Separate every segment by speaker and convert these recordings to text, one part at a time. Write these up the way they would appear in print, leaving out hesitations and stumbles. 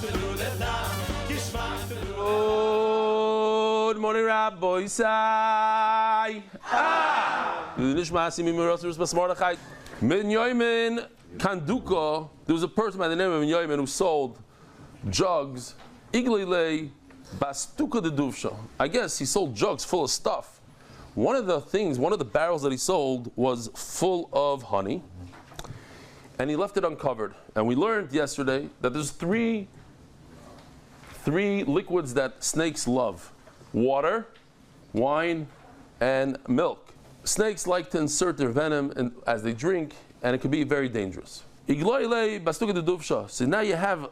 Speaker 1: Good morning, Rabbi Isai. Minyoimin Kanduka. There was a person by the name of Minyoimin who sold jugs. Iglile Bastuka de Duvsha. I guess he sold jugs full of stuff. One of the barrels that he sold was full of honey, and he left it uncovered. And we learned yesterday that there's three liquids that snakes love: water, wine, and milk. Snakes like to insert their venom as they drink, and it can be very dangerous. So now you have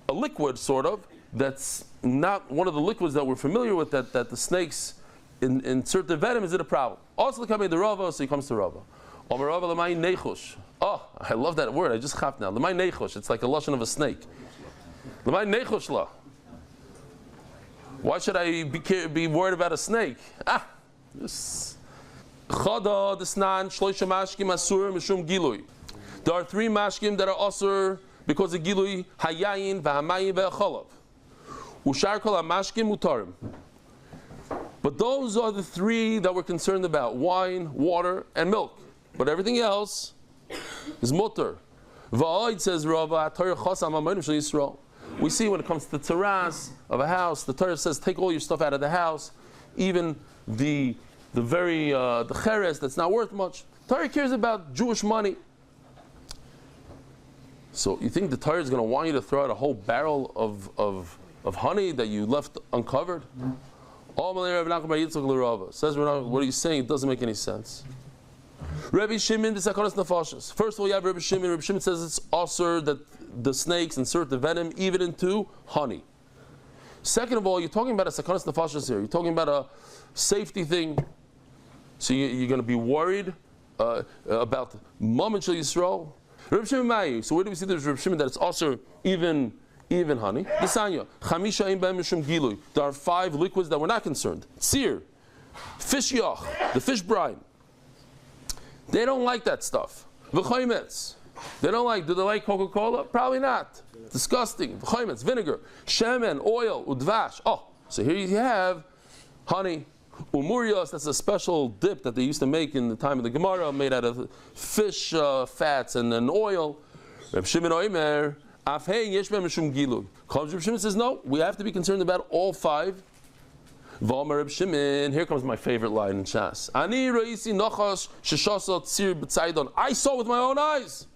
Speaker 1: a liquid, sort of, that's not one of the liquids that we're familiar with, that the snakes insert their venom. Is it a problem? Also, the coming to Rava, so he comes to Rava. Oh, I love that word. I just chapped now. L'may nechush. It's like a lashon of a snake. L'may nechush la. Why should I be worried about a snake? This. Chada desnan shloisha mashkim asur mishum gilui. There are 3 mashkim that are asur because of gilui: hayayin, v'hamayim, v'chalav. Ushar kol hamashkim mutarim. But those are the 3 that we're concerned about: wine, water, and milk. But everything else is mutter. Va'oid, says Rava, Torah chasam amonim shel Yisrael. We see when it comes to the terrace of a house, the Torah says take all your stuff out of the house, even the cheres that's not worth much. Torah cares about Jewish money. So you think the Torah is going to want you to throw out a whole barrel of honey that you left uncovered? Says, what are you saying? It doesn't make any sense. Rabbi Shimon, first of all, you have Rabbi Shimon. Rabbi Shimon says it's also that the snakes insert the venom even into honey. Second of all, you're talking about a sakanas nefashos here. You're talking about a safety thing. So you're going to be worried about Mom and Shel Yisrael. Rabbi Shimon Mayi. So where do we see this Rabbi Shimon that it's also even honey? There are 5 liquids that we're not concerned. Tzir, fish yach, the fish brine. They don't like that stuff. V'chometz. They don't like. Do they like Coca-Cola? Probably not. Disgusting. V'chometz, vinegar, shemen, oil, udvash. Oh, so here you have honey. Umurios, that's a special dip that they used to make in the time of the Gemara, made out of fish fats and then oil. Reb Shimon Oimer, afhei yesh b'hem mishum gilui. Reb Shimon says no. We have to be concerned about all 5. V'omer Reb Shimon, here comes my favorite line in Shas. Ani reisi nochash sheshasa tzir b'tzaydon. I saw with my own eyes.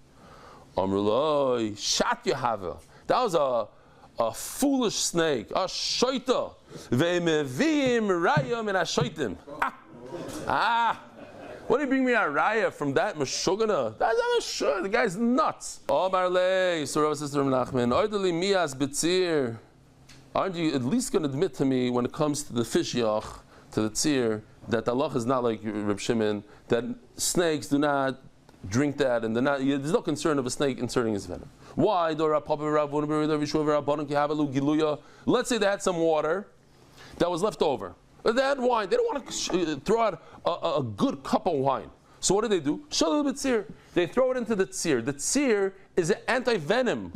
Speaker 1: Amruloi shat yehava. That was a foolish snake, a shoita. Ve'mevim rayam and ashoitim. What do you bring me a raya from that meshugana? That's not sure. The guy's nuts. Omar lei, so Rav says to Rav Nachman, oideli mias b'tzir. Aren't you at least going to admit to me when it comes to the fish yach, to the tzir, that the halach is not like Reb Shimon, that snakes do not drink that, and there's no concern of a snake inserting his venom. Why? Let's say they had some water that was left over. They had wine. They don't want to throw out a good cup of wine. So what do? Shalil b'tzir. They throw it into the tzir. The tzir is an anti-venom.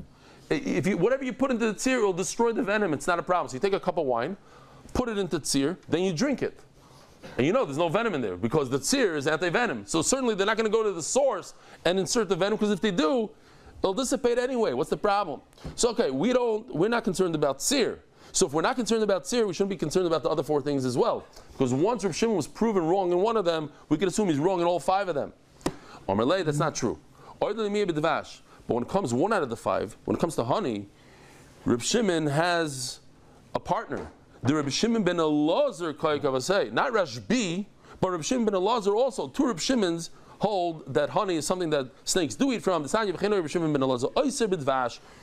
Speaker 1: Whatever you put into the tzir, it will destroy the venom. It's not a problem. So you take a cup of wine, put it into tzir, then you drink it. And you know there's no venom in there because the tzir is anti-venom. So certainly they're not going to go to the source and insert the venom, because if they do, it'll dissipate anyway. What's the problem? So okay, we're not concerned about tzir. So if we're not concerned about tzir, we shouldn't be concerned about the other 4 things as well. Because once Reb Shimon was proven wrong in one of them, we can assume he's wrong in all 5 of them. Omerlei, that's not true. But when it comes 1 out of the 5, when it comes to honey, Reb Shimon has a partner. The Reb Shimon ben Elazar, not Rashbi, but Reb Shimon ben Elazar also. 2 Reb Shimons hold that honey is something that snakes do eat from.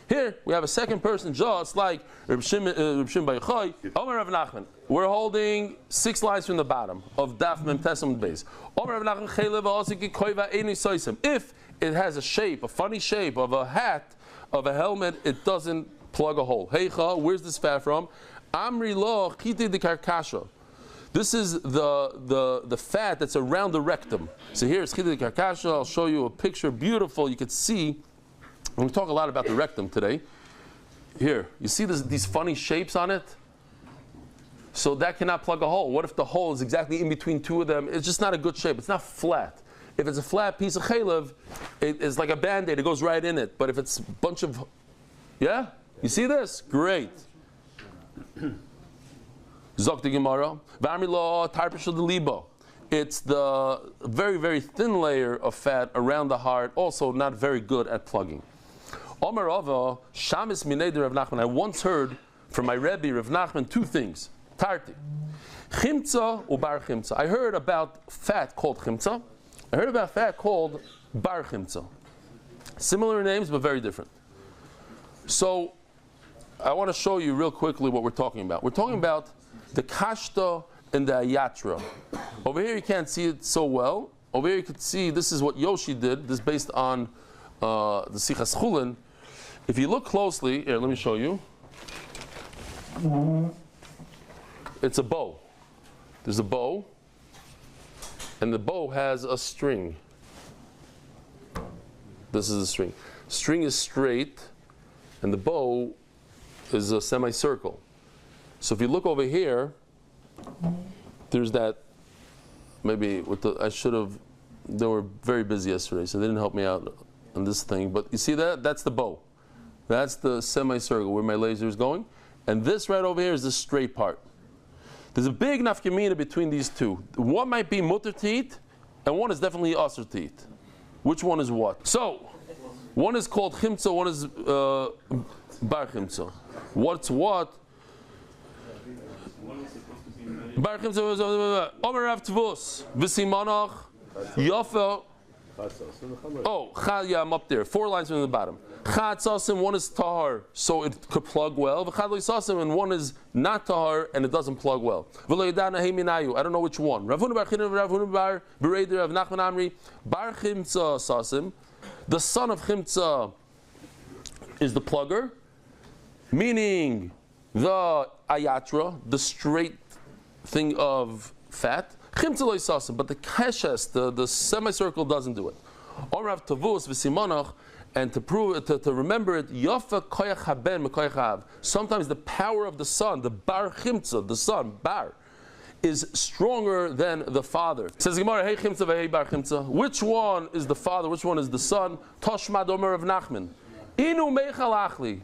Speaker 1: Here we have a second person, just like Reb Shimon by Yochai. Omer Rav Nachman. We're holding 6 lines from the bottom of Daf Mem Tesam base. Omer Rav Nachman. If it has a shape, a funny shape of a hat, of a helmet, it doesn't plug a hole. Heicha, where's this fat from? Amri lo chiti de karkasha. This is the fat that's around the rectum. So here's chiti de karkasha. I'll show you a picture, beautiful. You can see. We talk a lot about the rectum today. Here, you see these funny shapes on it? So that cannot plug a hole. What if the hole is exactly in between two of them? It's just not a good shape. It's not flat. If it's a flat piece of chaylev, it is like a Band-Aid. It goes right in it. But if it's a bunch of... Yeah? You see this? Great. Zok the Gemara. V'amrilo tarpishul delibo. It's the very, very thin layer of fat around the heart. Also not very good at plugging. Omer Rava, Shamis Mineder Rav Nachman. I once heard from my Rebbe, Rav Nachman, two things. Tarti. Chimtza or bar chimtza. I heard about fat called chimtza. I heard about fat called bar chimtza. Similar names, but very different. So, I want to show you real quickly what we're talking about. We're talking about the kashta and the ayatra. Over here you can't see it so well. Over here you can see this is what Yoshi did. This is based on the Sichas Chullin. If you look closely, here, let me show you. It's a bow. There's a bow, and the bow has a string. This is a string. String is straight, and the bow is a semicircle. So if you look over here, there's that, maybe with the, they were very busy yesterday, so they didn't help me out on this thing, but you see that? That's the bow. That's the semicircle where my laser is going. And this right over here is the straight part. There's a big nafkamina between these two. One might be mutter to eat, and one is definitely aser to eat. Which one is what? So, one is called chimtza, one is bar chimtza. What's what? Bar chimtza, Omer Rav Tvus, V'simanach, Yofa. Oh, yeah, I'm up there. 4 lines from the bottom. Chad sasim, one is tahar, so it could plug well. V'chad lo sasim, and one is not tahar, and it doesn't plug well. V'lo yadana heiminayu, I don't know which one. Rav Huna bar Chinna, Rav Huna bar Bereder, Rav Nachman Amri, bar chimtza sasim. The son of chimtza is the plugger, meaning the ayatra, the straight thing of fat. Chimtza lo sasim, but the keshes, the semicircle doesn't do it. Or Rav Tavus v'simonach. And to prove it, to remember it, Yafa koyach haben mekoyach hav. Sometimes the power of the son, the bar chimtza, the son, bar, is stronger than the father. Says Gemara, hey chimtza v'hei bar chimtza. Which one is the father? Which one is the son? Toshmad Omer of Nachman. Inu meichal achli.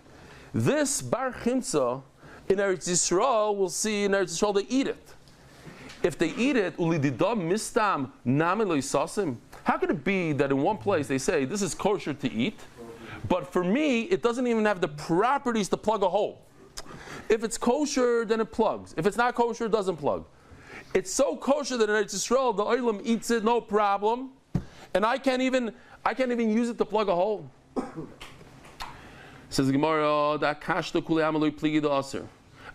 Speaker 1: This bar chimtza in Eretz Yisrael, we'll see in Eretz Yisrael they eat it. If they eat it, ulididam mistam namin lo yisasim. How could it be that in one place they say this is kosher to eat, but for me it doesn't even have the properties to plug a hole? If it's kosher, then it plugs. If it's not kosher, it doesn't plug. It's so kosher that in Eretz Yisrael the oilam eats it no problem, and I can't even use it to plug a hole. Says the Gemara, the akashta kulei amaloi pligi da aser.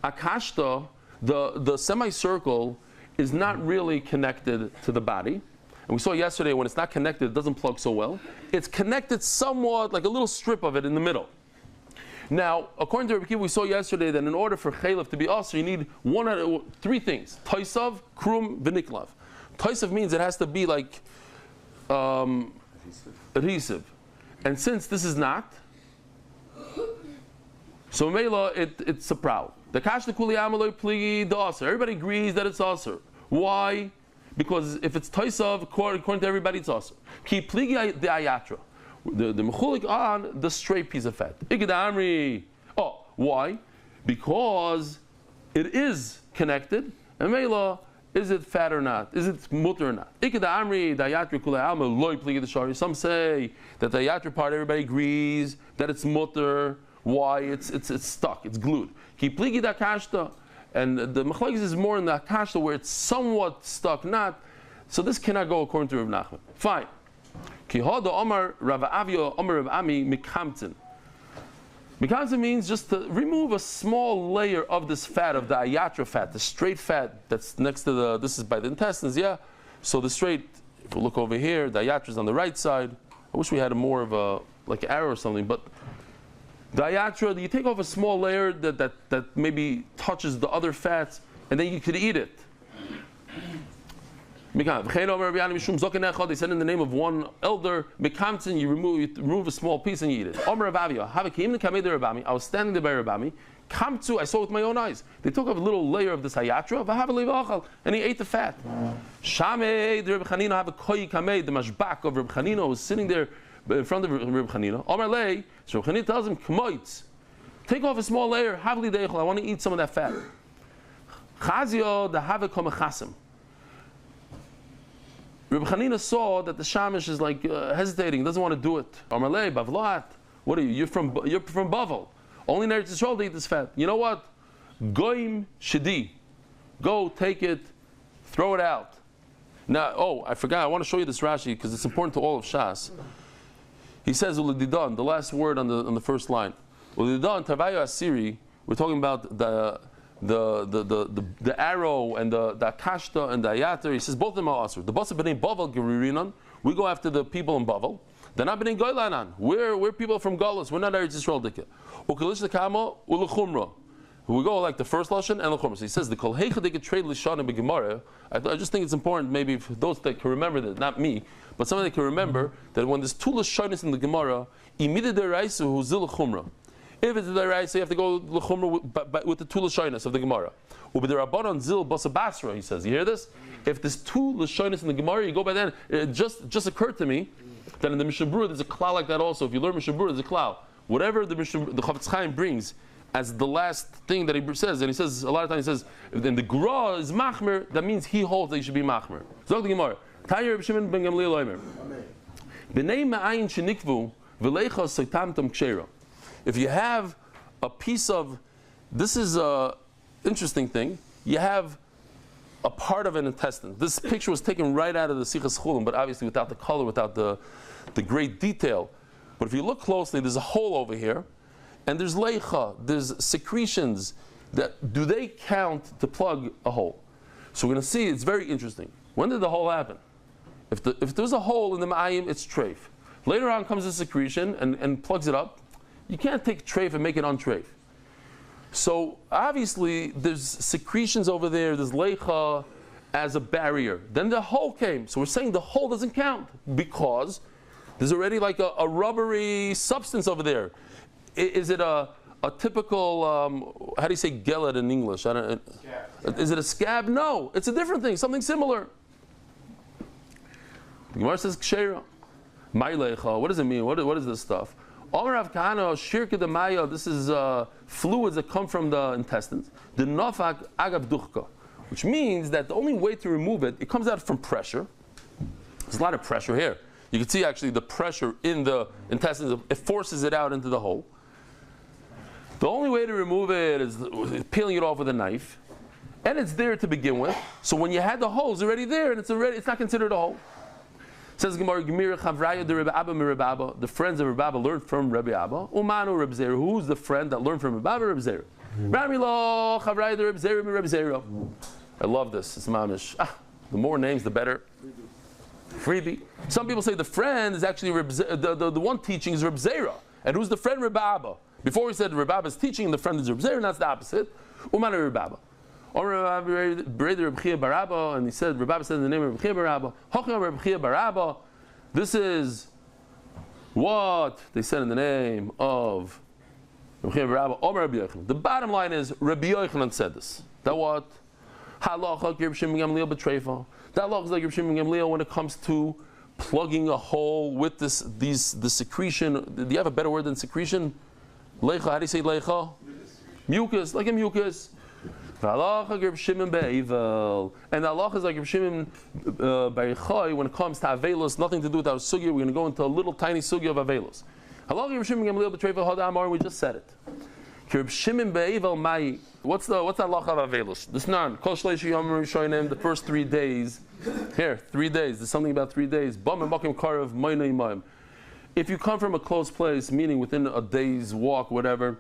Speaker 1: Akashta, the semicircle, is not really connected to the body. And we saw yesterday when it's not connected, it doesn't plug so well. It's connected somewhat, like a little strip of it in the middle. Now, according to Rabbi Kiva, we saw yesterday that in order for chaylev to be aser, you need 3 things: toisav, krum, v'niklav. Toisav means it has to be like adhesive. And since this is not, so Mela, it's a proud. The kashta kuli amaloi pligi the aser. Everybody agrees that it's aser. Why? Because if it's toisav, according to everybody, it's aser. Ki pligi the ayatra. The mechulik on the straight piece of fat. Amri. Oh, why? Because it is connected. And Mela, is it fat or not? Is it mutter or not? Amri the ayatra kuli amaloi pligi the shari. Some say that the ayatra part, everybody agrees that it's mutter. Why? It's stuck. It's glued. Ki pligi da kashta. And the machlokes is more in the kashta where it's somewhat stuck, not. So this cannot go according to Rav Nachman. Fine. Ki hada Omar Rav Avia Omar Rav Ami mikamtin. Mikamtin means just to remove a small layer of this fat, of the ayatra fat, the straight fat that's next to the. This is by the intestines, yeah. So the straight. If we look over here, the ayatra is on the right side. I wish we had more of a like arrow or something, but. The ayatra, you take off a small layer that maybe touches the other fats, and then you could eat it. They said in the name of one elder, you remove a small piece and you eat it. I was standing there by Rabami. I saw with my own eyes. They took a little layer of this hayatra, and he ate the fat. The mashbak of Reb Chanina was sitting there in front of Reb Chanina. So Reb Chanina tells him, take off a small layer, I want to eat some of that fat. Reb Chanina saw that the shamish is like hesitating, doesn't want to do it. Amarlei, Bavlat, what are you? You're from Bavel. Only in Eretz Yisrael to eat this fat. You know what? Goim shedi. Go take it, throw it out. Now, I forgot. I want to show you this Rashi because it's important to all of Shas. He says Ulididan, the last word on the first line. Ulididan Tavayu Asiri. We're talking about the arrow and the akashta and the ayater. He says both of them are asur. The basa b'nei Bavel geririnan. We go after the people in Bavel. They're not b'nei Goylanan. We're people from Galus. We're not Eretz Yisrael dikah. Ukelish lekama ulechumra. We go like the first lashon and lechumra. So he says the kol heicha they could trade lishana b'gemara. I just think it's important maybe for those that can remember that, not me, but somebody that can remember that when there's two lashonis in the Gemara, imida deraisu hu zil lechumra. If it's the right, so you have to go l'chumra with the two lashonis of the Gemara. Ubederabbanon zil basa basra. He says, you hear this? If there's two lashonis in the Gemara, you go by then. It just occurred to me that in the Mishnah Berurah there's a klal like that also. If you learn Mishnah Berurah, there's a klal. Whatever the Chafetz Chaim brings as the last thing that he says, and he says a lot of times he says, then the Gra is machmer. That means he holds that you should be machmer. So the Gemara. Tayyir Reb Shimon ben Gamliel Omer. B'nei ma'ayin shenikvu v'leicha soitamtam kshera. If you have a piece of, this is an interesting thing, you have a part of an intestine. This picture was taken right out of the Sichas Chullin, but obviously without the color, without the great detail. But if you look closely, there's a hole over here, and there's leicha, there's secretions. Do they count to plug a hole? So we're going to see, it's very interesting. When did the hole happen? If there's a hole in the ma'ayim, it's treif. Later on comes the secretion and plugs it up. You can't take treif and make it untreif. So obviously there's secretions over there, there's leicha as a barrier. Then the hole came. So we're saying the hole doesn't count because there's already like a rubbery substance over there. Is it a typical, how do you say gelet in English? Scab. Is it a scab? No, it's a different thing, something similar. The Gemara says kshera. My leicha, what does it mean? What is this stuff? This is fluids that come from the intestines. The nafak agav duchka, which means that the only way to remove it comes out from pressure. There's a lot of pressure here. You can see actually the pressure in the intestines. It forces it out into the hole. The only way to remove it is peeling it off with a knife, and it's there to begin with. So when you had the hole, it's already there, and it's not considered a hole. Says Gemara, the friends of Rebbe Abba learned from Rebbe Abba. Umanu Rebbe Zera. Who's the friend that learned from Rebbe Abba? Rebbe Zera. I love this. It's mamish. The more names, the better. Freebie. Some people say the friend is actually the one teaching is Rebbe Zera. And who's the friend? Rebbe Abba. Before we said Rebbe Abba is teaching and the friend is Rebbe Zera, and that's the opposite. Umanu Rebbe Abba. And he said, Rebbe said in the name of Rebbe Barabba, this is what they said in the name of Rebbe Barabba. The bottom line is Rebbe Yochanan said this. That what? Halacha like Rebbe Shimon Gamliel betreifa. That halacha is like Rebbe Shimon Gamliel when it comes to plugging a hole with the secretion. Do you have a better word than secretion? Leicha. How do you say leicha? Mucus, like a mucus. And the halacha is like Reb Shimon Barichai when it comes to Avelos, nothing to do with our sugya. We're going to go into a little tiny sugya of Avelos. Halacha Reb Shimon Gamliel b'treifa hadamar. We just said it. Reb Shimon Beivel mai. What's the halacha of Avelos? This nan kol shleish yom rishonim. The first 3 days. Here, 3 days. There's something about 3 days. Bam and bakim karav mayna imayim. If you come from a close place, meaning within a day's walk, whatever.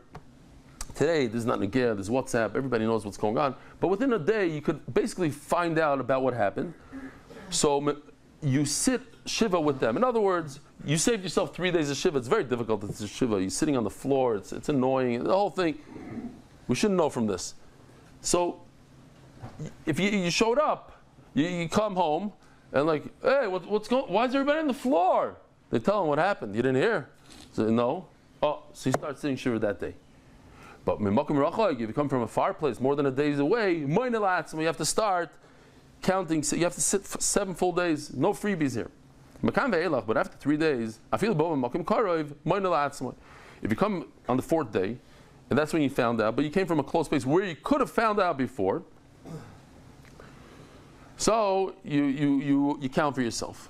Speaker 1: Today, there's not Nagia, there's WhatsApp, everybody knows what's going on. But within a day, you could basically find out about what happened. So you sit Shiva with them. In other words, you saved yourself 3 days of Shiva. It's very difficult to Shiva. You're sitting on the floor, it's annoying, the whole thing. We shouldn't know from this. So if you showed up, You come home and like, hey, what's going? Why is everybody on the floor? They tell him what happened. You didn't hear? So no. Oh, so he starts sitting shiva that day. But if you come from a far place, more than a day's away, you have to start counting. You have to sit for 7 full days. No freebies here. But after 3 days, if you come on the 4th day, and that's when you found out, but you came from a close place where you could have found out before, so you count for yourself.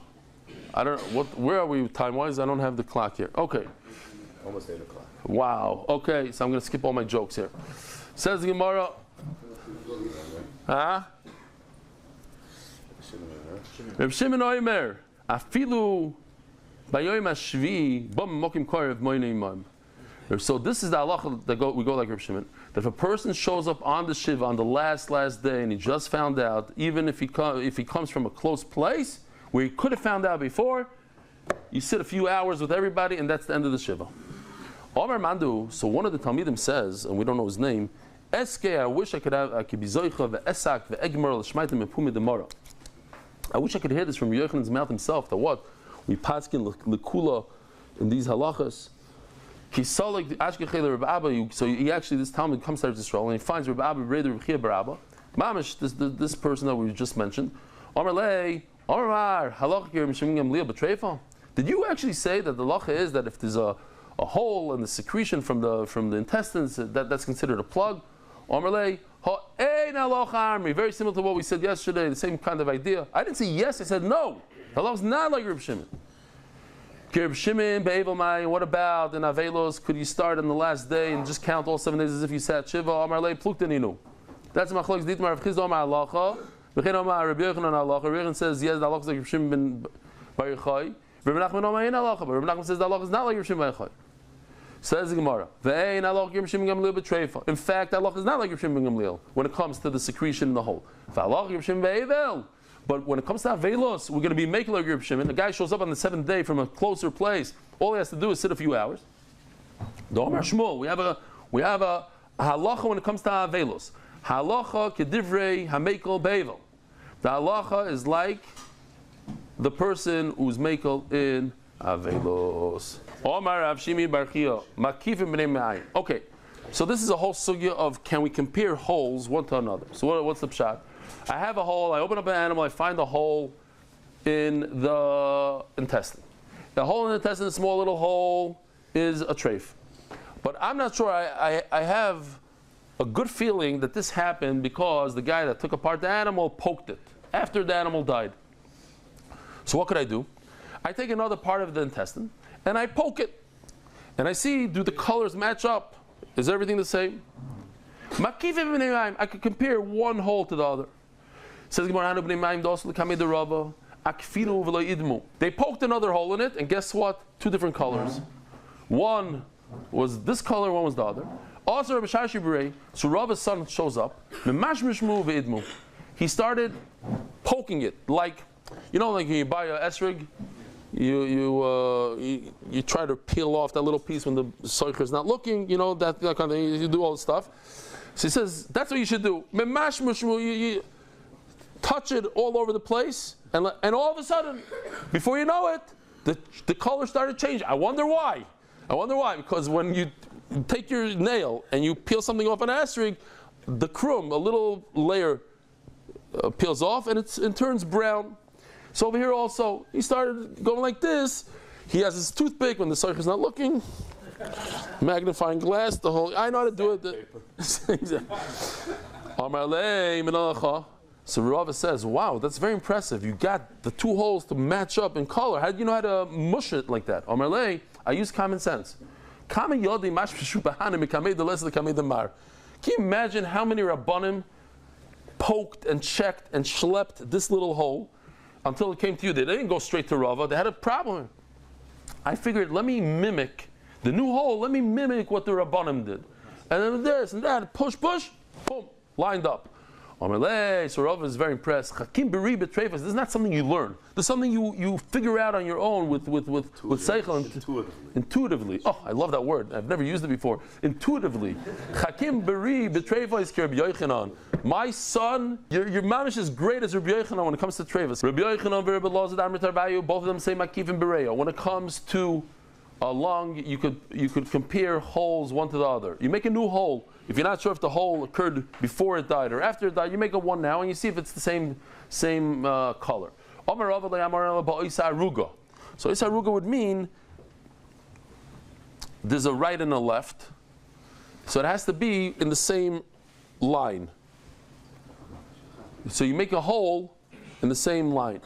Speaker 1: I don't know where are we time wise? I don't have the clock here. Okay.
Speaker 2: Almost 8 o'clock.
Speaker 1: Wow. Okay, so I'm going to skip all my jokes here. Says the Gemara. Reb Shimon Omer, afilu bayoyim hashvi bam mokim korev moynei imam. So this is the halacha that we go like Reb Shimon. That if a person shows up on the shiva on the last day and he just found out, even if he comes from a close place where he could have found out before, you sit a few hours with everybody and that's the end of the shiva. Omar Mandu, so one of the Talmidim says, and we don't know his name, Eske, I wish I could be zoicha ve'esak ve'egmer l'shmaitim mepumi demara. I wish I could hear this from Yochanan's mouth himself, that what? We paskin l'kula in these halachas. Kisalik ashkechel Reb Abba, so he actually, this Talmud comes to Israel and he finds Reb Abba, Reder Reb Chia Bar Abba. Mamish, this person that we just mentioned. Omar Lei, Omar, halachik Reb Shimon Gamliel b'treifa. Did you actually say that the halacha is that if there's a hole in the secretion from the intestines, that's considered a plug? Very similar to what we said yesterday, the same kind of idea. I didn't say yes, I said no. The law is not like Reb Shimon. Reb Shimon, what about in Avelos? Could you start on the last day and just count all 7 days as if you sat Shiva? That's Machlokes Ditmar of Chizdo Omar Halacha. V'chein Omar Reb Yochanan Halacha. Reb Yochanan says yes, the halacha is like Reb Shimon ben Bar Yochai. Reb Nachman Omar Ein Halacha, but Reb Nachman says the halacha is not like Reb Shimon ben Yochai. Says the Gemara, in fact, Allah is not like Reb Shimon ben Gamliel when it comes to the secretion in the hole. But when it comes to Avelos, we're going to be making like Reb Shimon. A guy shows up on the 7th day from a closer place. All he has to do is sit a few hours. We have a halacha when it comes to Avelos. Halacha kedivrei hamekel bevel. The halacha is like the person who's mekel in Avelos. Okay, so this is a whole sugya of can we compare holes one to another. So what's the pshat? I have a hole, I open up an animal, I find a hole in the intestine. The hole in the intestine, a small little hole, is a treif. But I'm not sure, I have a good feeling that this happened because the guy that took apart the animal poked it after the animal died. So what could I do? I take another part of the intestine and I poke it. And I see, do the colors match up? Is everything the same? I could compare one hole to the other. Says they poked another hole in it, and guess what? 2 different colors. One was this color, one was the other. Also, so Rava's son shows up. He started poking it like, like when you buy a esrig, you try to peel off that little piece when the soicher is not looking, that kind of thing. You do all the stuff. So he says that's what you should do. You touch it all over the place, and all of a sudden, before you know it, the color started changing. I wonder why. Because when you take your nail and you peel something off an esrig, the crumb, a little layer, peels off and it turns brown. So over here also, he started going like this. He has his toothpick when the soicher is not looking. Magnifying glass, the whole. I know how to do it. So Rava says, wow, that's very impressive. You got the 2 holes to match up in color. How did you know how to mush it like that? I use common sense. Can you imagine how many Rabbanim poked and checked and schlepped this little hole until it came to you? They didn't go straight to Rava. They had a problem. I figured, let me mimic the new hole. Let me mimic what the Rabbanim did. And then this and that, push, boom, lined up. So Rav is very impressed. Chakim beri b'treifas. This is not something you learn. This is something you figure out on your own with seichel. Intuitively. Oh, I love that word. I've never used it before. Intuitively. Chakim beri b'treifas ki Rabbi Yochanan. My son, your mamish is great as Rabbi Yochanan when it comes to treifas. Rabbi Yochanan v'Rabbi Elazar d'Amar Tarbayu. Both of them say makif and bereya. When it comes to lung, you could compare holes one to the other. You make a new hole. If you're not sure if the hole occurred before it died or after it died, you make a one now and you see if it's the same color. So isaruga would mean there's a right and a left, so it has to be in the same line. So you make a hole in the same line.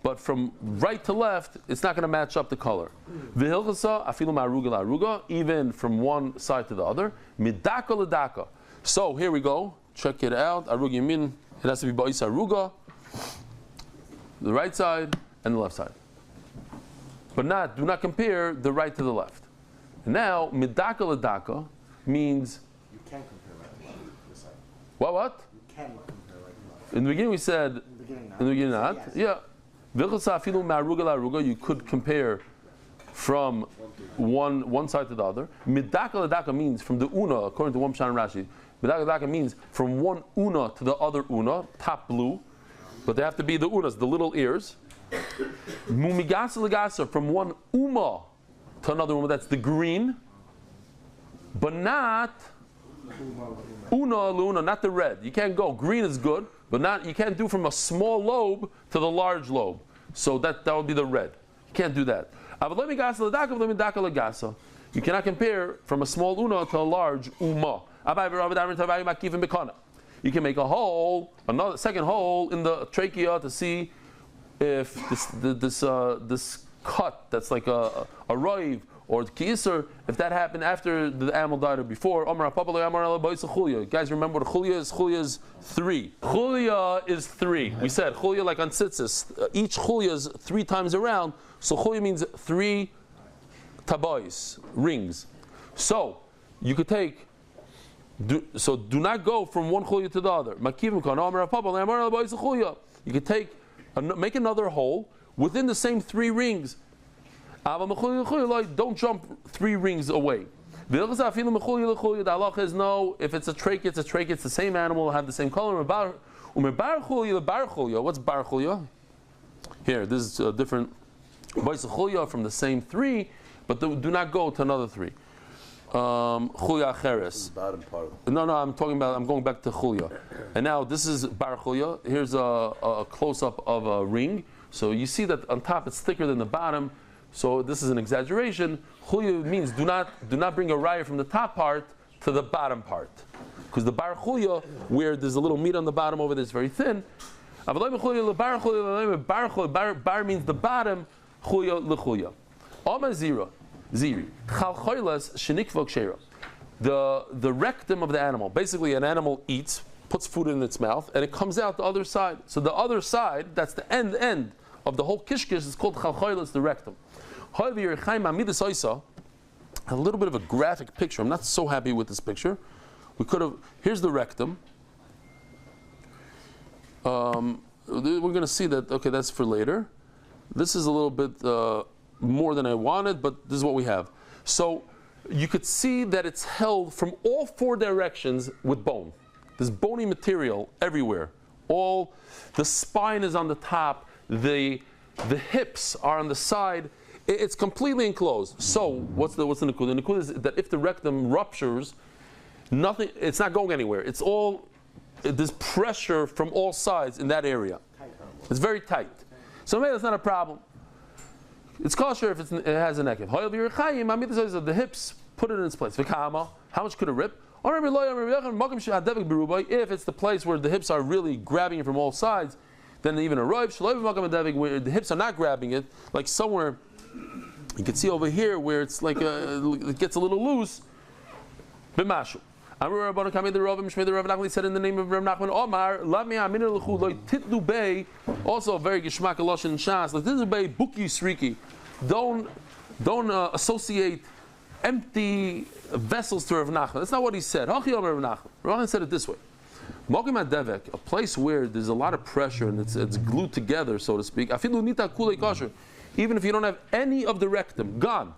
Speaker 1: But from right to left, it's not going to match up the color. Even from one side to the other. So here we go. Check it out. Arug yamin. It has to be ba'is aruga, the right side and the left side. But do not compare the right to the left. Now, midaka ladaka means
Speaker 2: you can't compare right to left.
Speaker 1: What?
Speaker 2: You can compare right to left.
Speaker 1: In the beginning we said. In the beginning not.
Speaker 2: Yes.
Speaker 1: Yeah. You could compare from one side to the other. Midaka ladaka means from the una, according to one Pshan and Rashi. Midaka ladaka means from one una to the other una, top blue, but they have to be the unas, the little ears. Mumigasa lagasa, from one uma to another uma, that's the green, but not una luna, not the red. You can't go. Green is good, but you can't do from a small lobe to the large lobe. So that would be the red. You can't do that. You cannot compare from a small una to a large uma. You can make a hole, another second hole in the trachea to see if this cut that's like a roiv or the kiser, if that happened after the animal died or before. Guys, remember what chulya is? Chulya is 3. Chulya is 3. We said chulya like on tzitzis. Each chulya is 3 times around. So chulya means 3 tabois, rings. So you could take. Do not go from one chulya to the other. You could make another hole within the same 3 rings. Don't jump 3 rings away. The halacha is no, if it's a trachea, it's the same animal, will have the same color. What's bar chulya? Here, this is a different chulya from the same 3, but do not go to another 3. Chulya acheres. No, I'm going back to chulya. And now this is bar chulya. Here's a close-up of a ring. So you see that on top it's thicker than the bottom. So this is an exaggeration. Chulya means do not bring a raya from the top part to the bottom part, because the bar chulya, where there's a little meat on the bottom over there, is very thin. Bar means the bottom. Chulya lechulya. Oma zira ziri chal choilas shenikvok sheira. The rectum of the animal. Basically, an animal eats, puts food in its mouth, and it comes out the other side. So the other side, that's the end of the whole kishkish, is called chal choilas, the rectum. A little bit of a graphic picture. I'm not so happy with this picture. Here's the rectum. We're going to see that, okay, that's for later. This is a little bit more than I wanted, but this is what we have. So you could see that it's held from all 4 directions with bone. There's bony material everywhere. All the spine is on the top, the hips are on the side. It's completely enclosed. So what's the nukud? The nukud is that if the rectum ruptures, it's not going anywhere. It's all, there's pressure from all sides in that area. It's very tight. So maybe that's not a problem. It's kosher if it has a nekev. The hips put it in its place. How much could it rip? If it's the place where the hips are really grabbing it from all sides, then even a roiv, where the hips are not grabbing it, like somewhere. You can see over here where it's like it gets a little loose. B'mashu. Said in the name of Rav Nachman, Omar, also a very geshmak lashon in Shas. Like titlu bei buki sriki. Don't associate empty vessels to Rav Nachman. That's not what he said. Rav Nachman said it this way. Mokim adevek, a place where there's a lot of pressure and it's glued together, so to speak. Afilu nita kulei kosher. Even if you don't have any of the rectum, gone,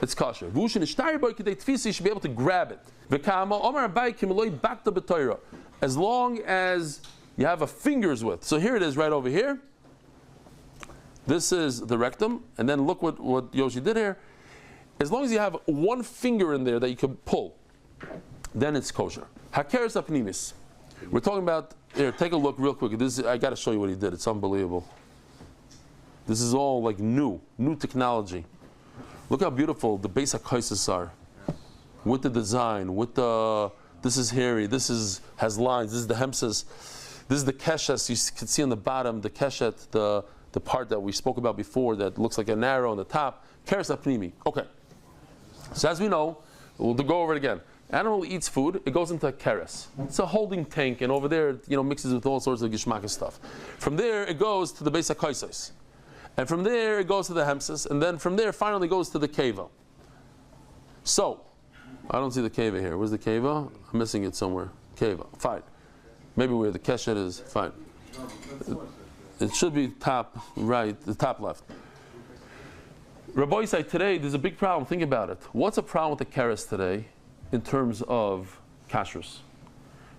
Speaker 1: it's kosher. V'ushin ishtayir boy k'dei tfisi, you should be able to grab it. V'kama omar abai kimloi bakta b'toira. As long as you have a finger's width. So here it is, right over here. This is the rectum, and then look what Yoshi did here. As long as you have one finger in there that you can pull, then it's kosher. Hakeres apnimis. We're talking about, here, take a look real quick. I got to show you what he did. It's unbelievable. This is all like new technology. Look how beautiful the basic kaisis are. With the design, this is hairy, has lines, this is the hemses, this is the keshes, you can see on the bottom, the keshet, the part that we spoke about before that looks like an arrow on the top. Keres apnimi. Okay. So as we know, we'll go over it again. Animal eats food, it goes into a keres. It's a holding tank, and over there, mixes with all sorts of gishmak stuff. From there, it goes to the beis hakaisos. And from there, it goes to the hemses, and then from there, finally goes to the keva. So, I don't see the keva here. Where's the keva? I'm missing it somewhere. Keva. Fine. Maybe where the keshet is. Fine. It should be top right, the top left. Rabbi Yisai, today, there's a big problem. Think about it. What's a problem with the keres today in terms of kashrus?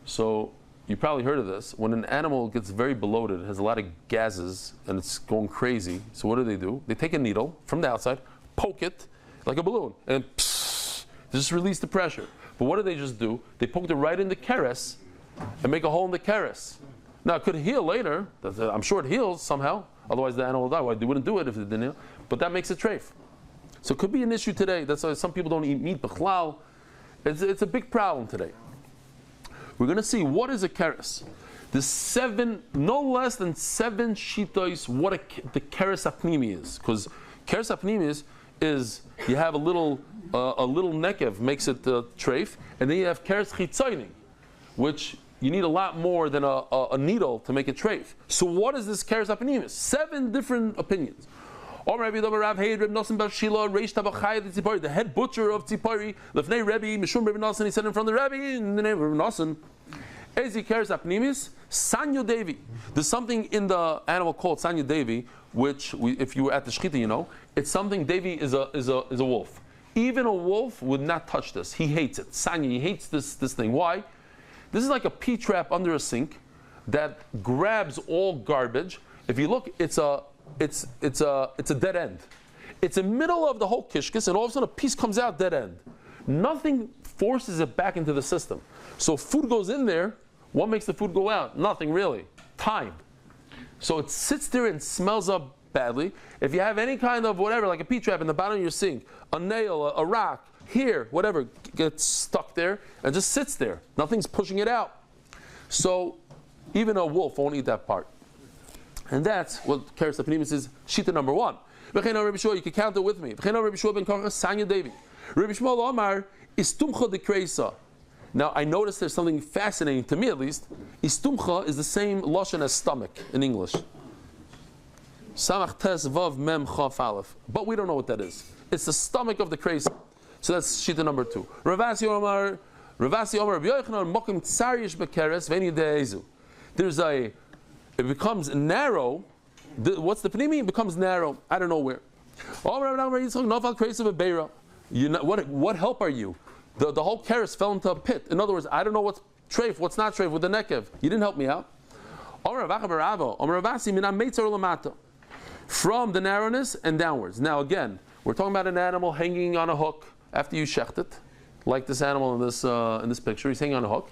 Speaker 1: So, you probably heard of this. When an animal gets very bloated, it has a lot of gases, and it's going crazy. So what do? They take a needle from the outside, poke it like a balloon, and just release the pressure. But what do they just do? They poked it right in the keres and make a hole in the keres. Now, it could heal later. I'm sure it heals somehow. Otherwise, the animal will die. Why they wouldn't do it if it didn't heal? But that makes it treif. So it could be an issue today. That's why some people don't eat meat. B'chlal. It's a big problem today. We're going to see what is a keres. There's no less than 7 shitos what the keres apnimi is. Because keres apnimi is you have a little nekev makes it treif, and then you have keres chitzoning, which you need a lot more than a needle to make it treif. So what is this keres apnimi? 7 different opinions. The head butcher of Tzipori, Lefnei Rebbe, Mishum Rebbe Nosson, he said in front of the Rebbe, in the name of Rebbe Nosson, Ezi Keres Apnimis, Sanyo Devi. There's something in the animal called Sanyo Devi, which, if you were at the Shechita, it's something, Devi is a wolf. Even a wolf would not touch this. He hates it. Sanya, he hates this thing. Why? This is like a P-trap under a sink that grabs all garbage. If you look, it's a dead end. It's in the middle of the whole kishkis, and all of a sudden a piece comes out dead end. Nothing forces it back into the system. So food goes in there. What makes the food go out? Nothing really. Time. So it sits there and smells up badly. If you have any kind of whatever, like a P-trap in the bottom of your sink, a nail, a rock, here, whatever, gets stuck there and just sits there. Nothing's pushing it out. So even a wolf won't eat that part. And that's what Keres Apnimis is, Shita number 1. You can count it with me. Now I noticed there's something fascinating, to me at least. Istumcha is the same lashon as stomach in English. Samach tes vav mem chaf aleph. But we don't know what that is. It's the stomach of the kresa. So that's Shita number 2. Ravasi Omar Rabbi Yochanan mokim tsarish bekeres v'eni de'ezu. It becomes narrow. What's the pnimi? It becomes narrow. I don't know where. What help are you? The whole keres fell into a pit. In other words, I don't know what's treif, what's not treif with the nekev. You didn't help me out. From the narrowness and downwards. Now again, we're talking about an animal hanging on a hook after you shecht it, like this animal in this picture. He's hanging on a hook.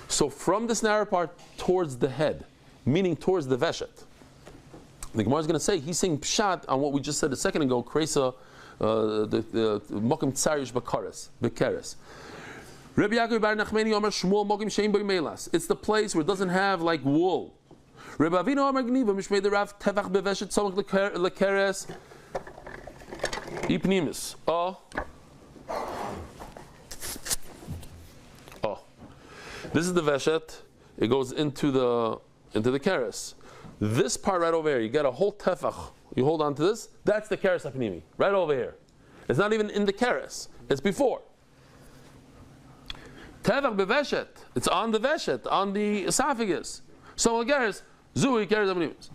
Speaker 1: So from this narrow part towards the head, meaning towards the veshet. The Gemara is going to say he's saying pshat on what we just said a second ago. Kresa, the mokim tsarish bekeres. Rabbi Yaakov bar Nachmani Omer Shmuel mokim shein b'y melas. It's the place where it doesn't have like wool. Rabbi Avinu Omer Gniva mishmei the Rav tevach beveshet tzomach lekeres ipnimis. This is the veshet. It goes into the keres. This part right over here, you get a whole tefach. You hold on to this. That's the keres apnimi, right over here. It's not even in the keres. It's before. Tevach beveshet. It's on the veshet, on the esophagus. So agares zui keres avnimis.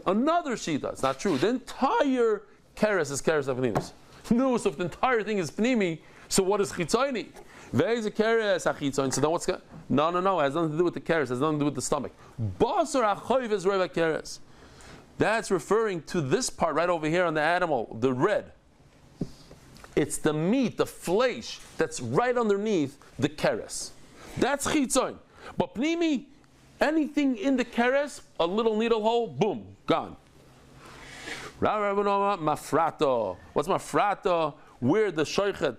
Speaker 1: Another shita. It's not true. The entire keres is keres avnimis. No, so if the entire thing is pnimi, so what is chitzoni? Ve'ez a keres achitzoni. So then what's no. It has nothing to do with the keres. It has nothing to do with the stomach. Basar achoiv is reva keres. That's referring to this part right over here on the animal, the red. It's the meat, the flesh that's right underneath the keres. That's chitzon. But pnimi, anything in the keres, a little needle hole, boom, gone. Mafrata. What's mafrata? Where the shoichet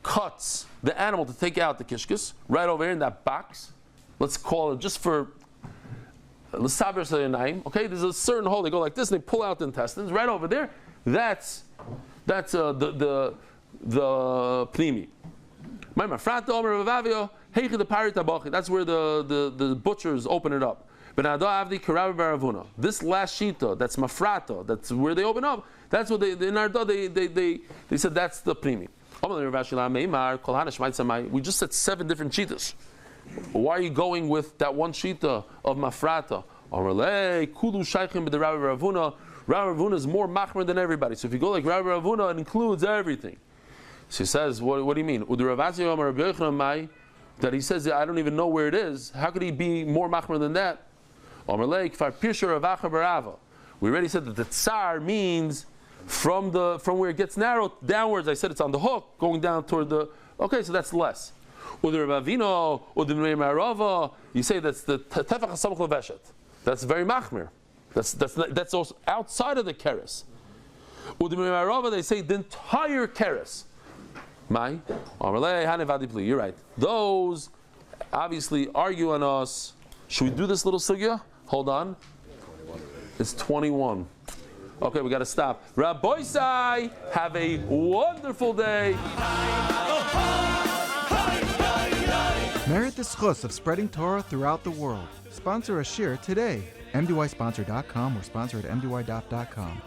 Speaker 1: cuts the animal to take out the kishkis, right over here in that box. Let's call it just for l'saber sayanayim. Okay, there's a certain hole. They go like this and they pull out the intestines right over there. That's the pnimi. That's where the butchers open it up. This last shita, that's mafrata, that's where they open up. That's what they said that's the pnimi. We just said 7 different shitas. Why are you going with that one shita of mafrata? Rabbi Ravuna is more machmer than everybody. So if you go like Rabbi Ravuna, it includes everything. So he says, what do you mean? That he says, I don't even know where it is. How could he be more machmer than that? We already said that the tsar means from where it gets narrowed downwards. I said it's on the hook, going down toward the... Okay, so that's less. You say that's the tefach hasamach leveshet. That's very machmer. That's also outside of the keres. They say the entire keres. You're right. Those obviously argue on us. Should we do this little sugya? Hold on. It's 21. Okay, we got to stop. Rabbi Sai, have a wonderful day.
Speaker 3: Merit the schus of spreading Torah throughout the world. Sponsor a shir today. MDYsponsor.com or sponsor at MDY.com.